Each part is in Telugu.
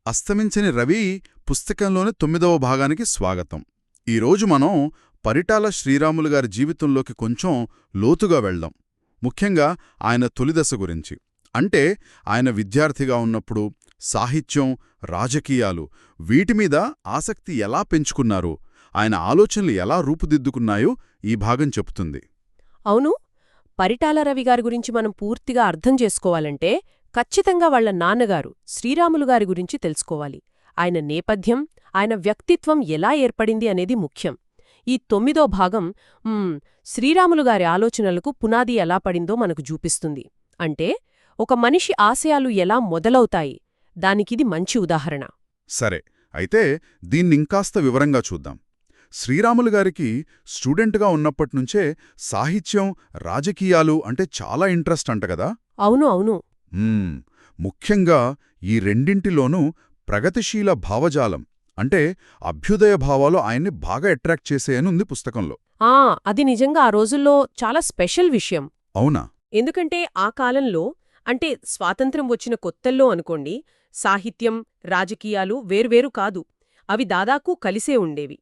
అస్తమించని రవి పుస్తకంలోని 9వ భాగానికి స్వాగతం. ఈరోజు మనం పరిటాల శ్రీరాములు గారి జీవితంలోకి కొంచెం లోతుగా వెళ్దాం. ముఖ్యంగా ఆయన తొలిదశ గురించి. అంటే ఆయన విద్యార్థిగా ఉన్నప్పుడు సాహిత్యం, రాజకీయాలు వీటిమీద ఆసక్తి ఎలా పెంచుకున్నారో, ఆయన ఆలోచనలు ఎలా రూపుదిద్దుకున్నాయో ఈ భాగం చెప్తుంది. అవును. పరిటాల రవి గారి గురించి మనం పూర్తిగా అర్థం చేసుకోవాలంటే ఖచ్చితంగా వాళ్ల నాన్నగారు శ్రీరాములు గారి గురించి తెలుసుకోవాలి. ఆయన నేపథ్యం, ఆయన వ్యక్తిత్వం ఎలా ఏర్పడింది అనేది ముఖ్యం. ఈ 9వ భాగం శ్రీరాములు గారి ఆలోచనలకు పునాది ఎలా పడిందో మనకు చూపిస్తుంది. అంటే ఒక మనిషి ఆశయాలు ఎలా మొదలవుతాయి, దానికిది మంచి ఉదాహరణ. సరే, అయితే దీన్నింకాస్త వివరంగా చూద్దాం. శ్రీరాములు గారికి స్టూడెంట్గా ఉన్నప్పట్నుంచే సాహిత్యం, రాజకీయాలు అంటే చాలా ఇంట్రెస్ట్ అంటగదా? అవును అవును. ముఖ్యంగా ఈ రెండింటిలోనూ ప్రగతిశీల భావజాలం అంటే అభ్యుదయ భావాలు ఆయన్ని బాగా అట్రాక్ట్ చేసేయనుంది పుస్తకంలో. అది నిజంగా ఆ రోజుల్లో చాలా స్పెషల్ విషయం. అవునా? ఎందుకంటే ఆ కాలంలో, అంటే స్వాతంత్ర్యం వచ్చిన కొత్తల్లో అనుకోండి, సాహిత్యం, రాజకీయాలు వేర్వేరు కాదు. అవి దాదాపు కలిసే ఉండేవి.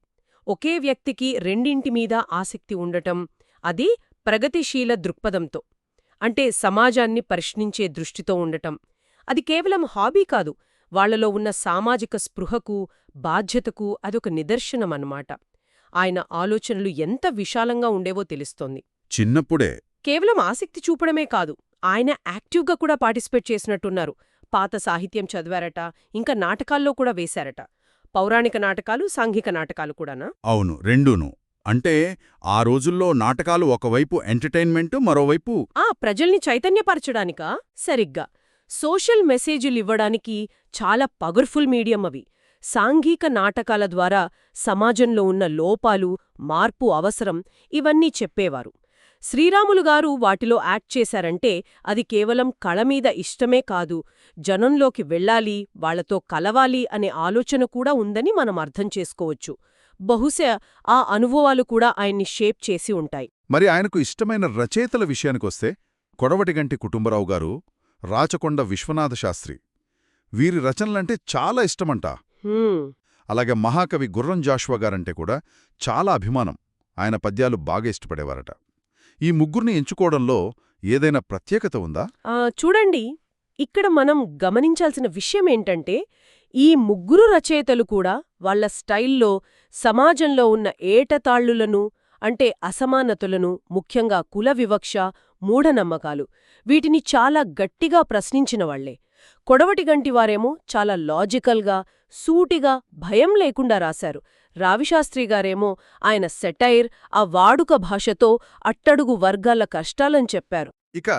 ఒకే వ్యక్తికి రెండింటిమీద ఆసక్తి ఉండటం, అది ప్రగతిశీల దృక్పథంతో, అంటే సమాజాన్ని ప్రశ్నించే దృష్టితో ఉండటం. అది కేవలం హాబీ కాదు, వాళ్లలో ఉన్న సామాజిక స్పృహకు, బాధ్యతకు అదొక నిదర్శనమన్నమాట. ఆయన ఆలోచనలు ఎంత విశాలంగా ఉండేవో తెలుస్తోంది. చిన్నప్పుడే కేవలం ఆసక్తి చూపడమే కాదు, ఆయన యాక్టివ్గా కూడా పార్టిసిపేట్ చేసినట్టున్నారు. పాత సాహిత్యం చదివారట, ఇంకా నాటకాల్లో కూడా వేశారట. పౌరాణిక నాటకాలు, సాంఘిక నాటకాలు కూడానా? అవును, రెండూను. అంటే ఆ రోజుల్లో నాటకాలు ఒకవైపు ఎంటర్టైన్మెంటు, మరోవైపు ప్రజల్ని చైతన్యపరచడానికా? సరిగ్గా. సోషల్ మెసేజులివ్వడానికి చాలా పవర్ఫుల్ మీడియం అవి. సాంఘిక నాటకాల ద్వారా సమాజంలో ఉన్న లోపాలు, మార్పు అవసరం, ఇవన్నీ చెప్పేవారు. శ్రీరాములు గారు వాటిలో యాక్ట్ చేశారంటే అది కేవలం కళమీద ఇష్టమే కాదు, జనంలోకి వెళ్ళాలి, వాళ్లతో కలవాలి అనే ఆలోచన కూడా ఉందని మనం అర్థం చేసుకోవచ్చు. బహుశా ఆ అనుభవాలు కూడా ఆయన్ని షేప్ చేసి ఉంటాయి. మరి ఆయనకు ఇష్టమైన రచయితల విషయానికొస్తే కొడవటిగంటి కుటుంబరావు గారు, రాచకొండ విశ్వనాథశాస్త్రి, వీరి రచనలంటే చాలా ఇష్టమంట. అలాగే మహాకవి గుర్రం జాషువా గారంటే కూడా చాలా అభిమానం. ఆయన పద్యాలు బాగా ఇష్టపడేవారట. ఈ ముగ్గురిని ఎంచుకోవడంలో ఏదైనా ప్రత్యేకత ఉందా? చూడండి, ఇక్కడ మనం గమనించాల్సిన విషయమేంటంటే ఈ ముగ్గురు రచయితలు కూడా వాళ్ల స్టైల్లో సమాజంలో ఉన్న ఏటతాళ్లులను, అంటే అసమానతలను, ముఖ్యంగా కుల వివక్ష, మూఢనమ్మకాలు, వీటిని చాలా గట్టిగా ప్రశ్నించినవాళ్లే. కొడవటిగంటివారేమో చాలా లాజికల్గా, సూటిగా, భయం లేకుండా రాశారు. రావిశాస్త్రిగారేమో ఆయన సెటైర్, ఆ వాడుక భాషతో అట్టడుగు వర్గాల కష్టాలని చెప్పారు. ఇక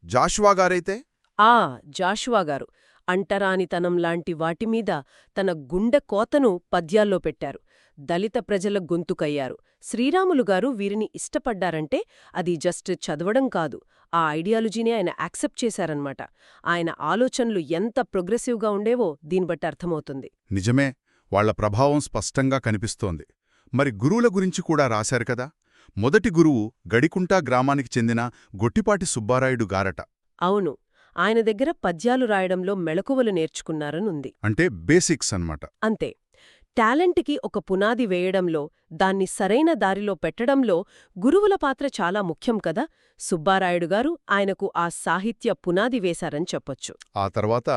జాషువాగారైతే జాషువాగారు అంటరానితనం లాంటి వాటిమీద తన గుండె కోతను పద్యాల్లో పెట్టారు. దళిత ప్రజల గొంతుకయ్యారు. శ్రీరాములు గారు వీరిని ఇష్టపడ్డారంటే అది జస్ట్ చదవడం కాదు, ఆ ఐడియాలజీని ఆయన యాక్సెప్ట్ చేశారన్నమాట. ఆయన ఆలోచనలు ఎంత ప్రోగ్రెసివ్గా ఉండేవో దీన్బట్టి అర్థమవుతుంది. నిజమే, వాళ్ల ప్రభావం స్పష్టంగా కనిపిస్తోంది. మరి గురువుల గురించి కూడా రాశారు కదా. మొదటి గురువు గడికుంటా గ్రామానికి చెందిన గొట్టిపాటి సుబ్బారాయుడు గారట. అవును, ఆయన దగ్గర పద్యాలు రాయడంలో మెళకువలు నేర్చుకున్నారనుంది. అంటే బేసిక్స్ అన్నమాట. అంతే. టాలెంట్కి ఒక పునాది వేయడంలో, దాన్ని సరైన దారిలో పెట్టడంలో గురువుల పాత్ర చాలా ముఖ్యం కదా. సుబ్బారాయుడు గారు ఆయనకు ఆ సాహిత్య పునాది వేశారని చెప్పొచ్చు. ఆ తర్వాత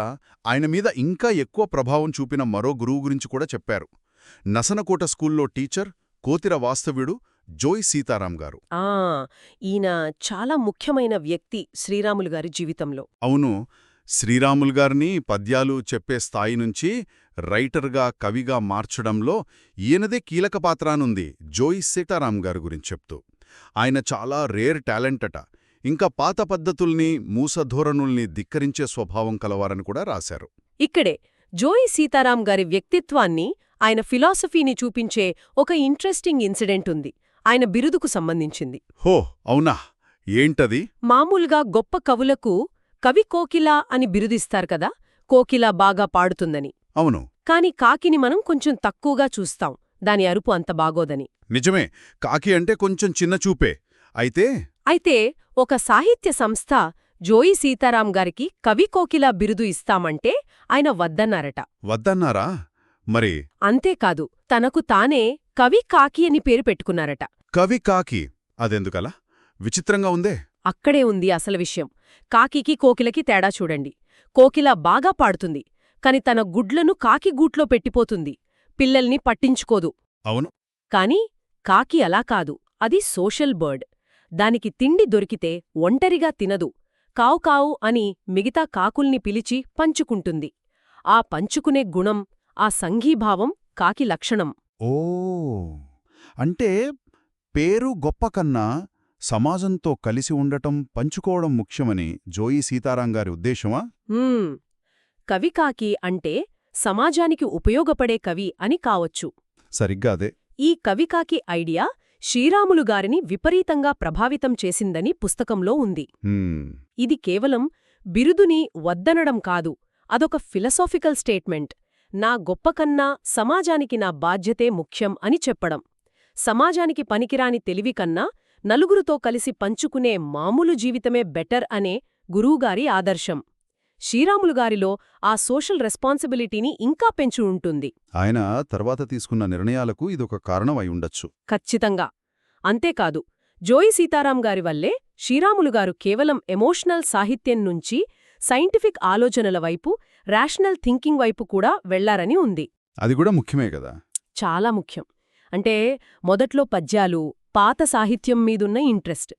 ఆయన మీద ఇంకా ఎక్కువ ప్రభావం చూపిన మరో గురువు గురించి కూడా చెప్పారు. నసనకోట స్కూల్లో టీచర్ కోతిర వాస్తవ్యుడు జోయ్ సీతారాం గారు. ఈయన చాలా ముఖ్యమైన వ్యక్తి శ్రీరాములు గారి జీవితంలో. అవును, శ్రీరాములు గారిని పద్యాలు చెప్పే స్థాయి నుంచి రైటర్గా, కవిగా మార్చడంలో ఈయనదే కీలక పాత్రానుంది జోయ్ సీతారాం గారి గురించి చెప్తూ. ఆయన చాలా రేర్ టాలెంటట. ఇంకా పాత పద్ధతుల్ని, మూసధోరణుల్ని ధిక్కరించే స్వభావం కలవారని కూడా రాశారు. ఇక్కడే జోయ్ సీతారాం గారి వ్యక్తిత్వాన్ని, ఆయన ఫిలాసఫీని చూపించే ఒక ఇంట్రెస్టింగ్ ఇన్సిడెంట్ ఉంది. ఆయన బిరుదుకు సంబంధించింది. హో, అవునా? ఏంటది? మామూలుగా గొప్ప కవులకు కవి కోకిల అని బిరుదిస్తారు కదా, కోకిల బాగా పాడుతుందని. అవును. కాని కాకిని మనం కొంచెం తక్కువగా చూస్తాం, దాని అరుపు అంత బాగోదని. నిజమే, కాకి అంటే కొంచెం చిన్నచూపే. అయితే ఒక సాహిత్య సంస్థ జోయి సీతారాం గారికి కవి కోకిల బిరుదు ఇస్తామంటే ఆయన వద్దన్నారట. వద్దన్నారా? మరి అంతేకాదు, తనకు తానే కవి కాకి అని పేరు పెట్టుకున్నారట. కవి కాకి అదెందుకలా? విచిత్రంగా ఉందే. అక్కడే ఉంది అసలు విషయం. కాకికి కోకిలకి తేడా చూడండి. కోకిల బాగా పాడుతుంది, కాని తన గుడ్లను కాకి గూట్లో పెట్టిపోతుంది, పిల్లల్ని పట్టించుకోదు. అవును. కాని కాకి అలా కాదు, అది సోషల్ బర్డ్. దానికి తిండి దొరికితే ఒంటరిగా తినదు, కావు కావు అని మిగతా కాకుల్ని పిలిచి పంచుకుంటుంది. ఆ పంచుకునే గుణం, ఆ సంఘీభావం కాకి లక్షణం. ఓ, అంటే పేరు గొప్ప కన్నా సమాజంతో కలిసి ఉండటం, పంచుకోవడం ముఖ్యమని జోయి సీతారాంగారి ఉద్దేశమా? కవి కాకి అంటే సమాజానికి ఉపయోగపడే కవి అని కావచ్చు. సరిగ్గా అదే. ఈ కవికాకి ఐడియా శ్రీరాములు గారిని విపరీతంగా ప్రభావితం చేసిందని పుస్తకంలో ఉంది. ఇది కేవలం బిరుదుని వద్దనడం కాదు, అదొక ఫిలసాఫికల్ స్టేట్మెంట్. నా గొప్పకన్నా సమాజానికి నా బాధ్యతే ముఖ్యం అని చెప్పడం. సమాజానికి పనికిరాని తెలివి కన్నా నలుగురితో కలిసి పంచుకునే మామూలు జీవితమే బెటర్ అనే గురువుగారి ఆదర్శం. శ్రీరాములుగారిలో ఆ సోషల్ రెస్పాన్సిబిలిటీని ఇంకా పెంచి ఉంటుంది. ఆయన తర్వాత తీసుకున్న నిర్ణయాలకు ఇదొక కారణం అయి ఉండొచ్చు. ఖచ్చితంగా. అంతేకాదు, జోయి సీతారాం గారి వల్లే శ్రీరాములుగారు కేవలం ఎమోషనల్ సాహిత్యం నుంచి సైంటిఫిక్ ఆలోచనల వైపు, రేషనల్ థింకింగ్ వైపు కూడా వెళ్లారని ఉంది. అది కూడా ముఖ్యమే కదా. చాలా ముఖ్యం. అంటే మొదట్లో పద్యాలు, పాత సాహిత్యం మీదున్న ఇంట్రెస్ట్.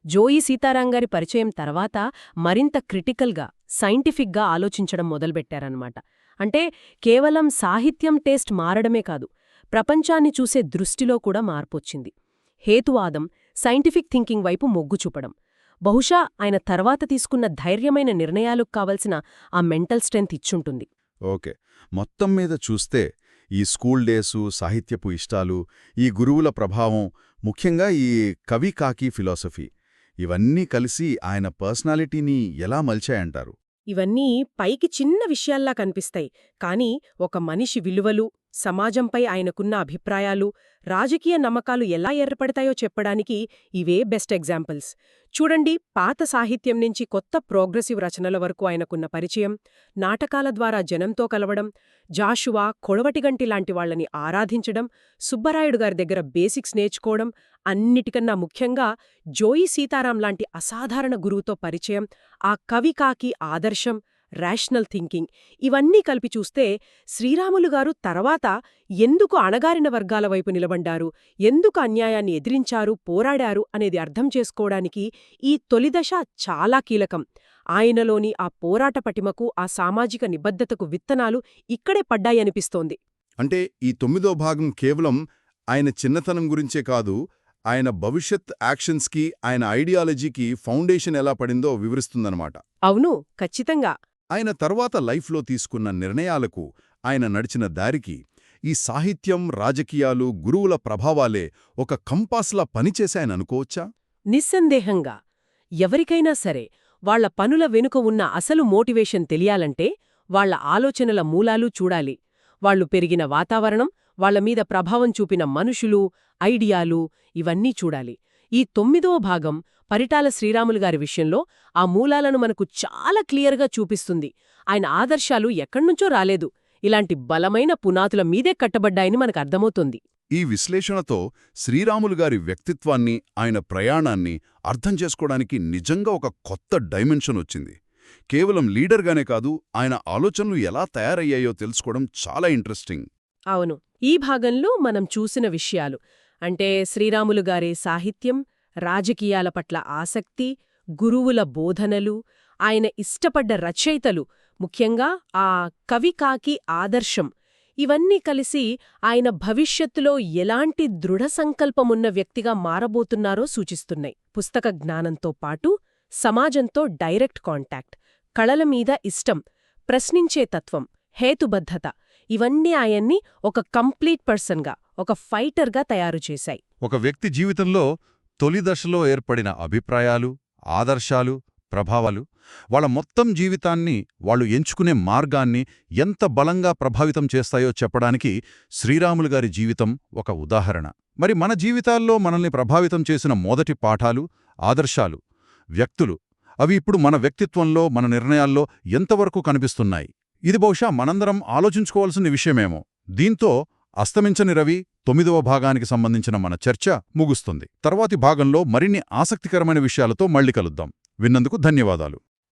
జోయి సీతారాంగారి పరిచయం తర్వాత మరింత క్రిటికల్గా, సైంటిఫిక్గా ఆలోచించడం మొదలుపెట్టారన్నమాట. అంటే కేవలం సాహిత్యం టేస్ట్ మారడమే కాదు, ప్రపంచాన్ని చూసే దృష్టిలో కూడా మార్పొచ్చింది. హేతువాదం, సైంటిఫిక్ థింకింగ్ వైపు మొగ్గు చూపడం. బహుశా ఆయన తర్వాత తీసుకున్న ధైర్యమైన నిర్ణయాలకు కావలసిన ఆ మెంటల్ స్ట్రెంత్ ఇచ్చుంటుంది. ఓకే, మొత్తం మీద చూస్తే ఈ స్కూల్ డేసు, సాహిత్యపు ఇష్టాలు, ఈ గురువుల ప్రభావం, ముఖ్యంగా ఈ కవి కాకి ఫిలాసఫీ, ఇవన్నీ కలిసి ఆయన పర్సనాలిటీని ఎలా మలిచాయంటారు? ఇవన్నీ పైకి చిన్న విషయాల్లా కనిపిస్తాయి, కానీ ఒక మనిషి విలువలు, సమాజంపై ఆయనకున్న అభిప్రాయాలు, రాజకీయ నమ్మకాలు ఎలా ఏర్పడతాయో చెప్పడానికి ఇవే బెస్ట్ ఎగ్జాంపుల్స్. చూడండి, పాత సాహిత్యం నుంచి కొత్త ప్రోగ్రెసివ్ రచనల వరకు ఆయనకున్న పరిచయం, నాటకాల ద్వారా జనంతో కలవడం, జాషువా, కొడవటిగంటి లాంటి వాళ్లని ఆరాధించడం, సుబ్బరాయుడు గారి దగ్గర బేసిక్స్ నేర్చుకోవడం, అన్నిటికన్నా ముఖ్యంగా జోయి సీతారాం లాంటి అసాధారణ గురువుతో పరిచయం, ఆ కవి కాకి ఆదర్శం, రేషనల్ థింకింగ్, ఇవన్నీ కలిపి చూస్తే శ్రీరాములుగారు తర్వాత ఎందుకు అణగారిన వర్గాల వైపు నిలబడ్డారు, ఎందుకు అన్యాయాన్ని ఎదిరించారు, పోరాడారు అనేది అర్థం చేసుకోవడానికి ఈ తొలిదశ చాలా కీలకం. ఆయనలోని ఆ పోరాట పటిమకు, ఆ సామాజిక నిబద్ధతకు విత్తనాలు ఇక్కడే పడ్డాయనిపిస్తోంది. అంటే ఈ 9వ భాగం కేవలం ఆయన చిన్నతనం గురించే కాదు, ఆయన భవిష్యత్ యాక్షన్స్కి, ఆయన ఐడియాలజీకి ఫౌండేషన్ ఎలా పడిందో వివరిస్తుందన్నమాట. అవును, ఖచ్చితంగా. ఆయన తర్వాత లైఫ్లో తీసుకున్న నిర్ణయాలకు, ఆయన నడిచిన దారికి ఈ సాహిత్యం, రాజకీయాలు, గురువుల ప్రభావాలే ఒక కంపాస్లా పనిచేశాయననుకోవచ్చా? నిస్సందేహంగా. ఎవరికైనా సరే వాళ్ల పనుల వెనుక ఉన్న అసలు మోటివేషన్ తెలియాలంటే వాళ్ల ఆలోచనల మూలాలు చూడాలి. వాళ్లు పెరిగిన వాతావరణం, వాళ్లమీద ప్రభావం చూపిన మనుషులు, ఐడియాలు, ఇవన్నీ చూడాలి. ఈ 9వ భాగం పరిటాల శ్రీరాములుగారి విషయంలో ఆ మూలాలను మనకు చాలా క్లియర్గా చూపిస్తుంది. ఆయన ఆదర్శాలు ఎక్కడ్నుంచో రాలేదు, ఇలాంటి బలమైన పునాతుల మీదే కట్టబడ్డాయని మనకర్థమవుతుంది. ఈ విశ్లేషణతో శ్రీరాములుగారి వ్యక్తిత్వాన్ని, ఆయన ప్రయాణాన్ని అర్థం చేసుకోవడానికి నిజంగా ఒక కొత్త డైమెన్షన్ వచ్చింది. కేవలం లీడర్గానే కాదు, ఆయన ఆలోచనలు ఎలా తయారయ్యాయో తెలుసుకోవడం చాలా ఇంట్రెస్టింగ్. అవును, ఈ భాగంలో మనం చూసిన విషయాలు అంటే శ్రీరాములుగారి సాహిత్యం, రాజకీయాల పట్ల ఆసక్తి, గురువుల బోధనలు, ఆయన ఇష్టపడ్డ రచయితలు, ముఖ్యంగా ఆ కవి కాకి ఆదర్శం, ఇవన్నీ కలిసి ఆయన భవిష్యత్తులో ఎలాంటి దృఢ సంకల్పమున్న వ్యక్తిగా మారబోతున్నారో సూచిస్తున్నాయి. పుస్తక జ్ఞానంతో పాటు సమాజంతో డైరెక్ట్ కాంటాక్ట్, కళల మీద ఇష్టం, ప్రశ్నించే తత్వం, హేతుబద్ధత, ఇవన్నీ ఆయన్ని ఒక కంప్లీట్ పర్సన్గా, ఒక ఫైటర్గా తయారుచేశాయి. ఒక వ్యక్తి జీవితంలో తొలి దశలో ఏర్పడిన అభిప్రాయాలు, ఆదర్శాలు, ప్రభావాలు వాళ్ళ మొత్తం జీవితాన్ని, వాళ్ళు ఎంచుకునే మార్గాన్ని ఎంత బలంగా ప్రభావితం చేస్తాయో చెప్పడానికి శ్రీరాములుగారి జీవితం ఒక ఉదాహరణ. మరి మన జీవితాల్లో మనల్ని ప్రభావితం చేసిన మొదటి పాఠాలు, ఆదర్శాలు, వ్యక్తులు, అవి ఇప్పుడు మన వ్యక్తిత్వంలో, మన నిర్ణయాల్లో ఎంతవరకు కనిపిస్తున్నాయి? ఇది బహుశా మనందరం ఆలోచించుకోవాల్సిన విషయమేమో. దీంతో అస్తమించని రవి 9వ భాగానికి సంబంధించిన మన చర్చ ముగుస్తుంది. తర్వాతి భాగంలో మరిన్ని ఆసక్తికరమైన విషయాలతో మళ్ళీ కలుద్దాం. విన్నందుకు ధన్యవాదాలు.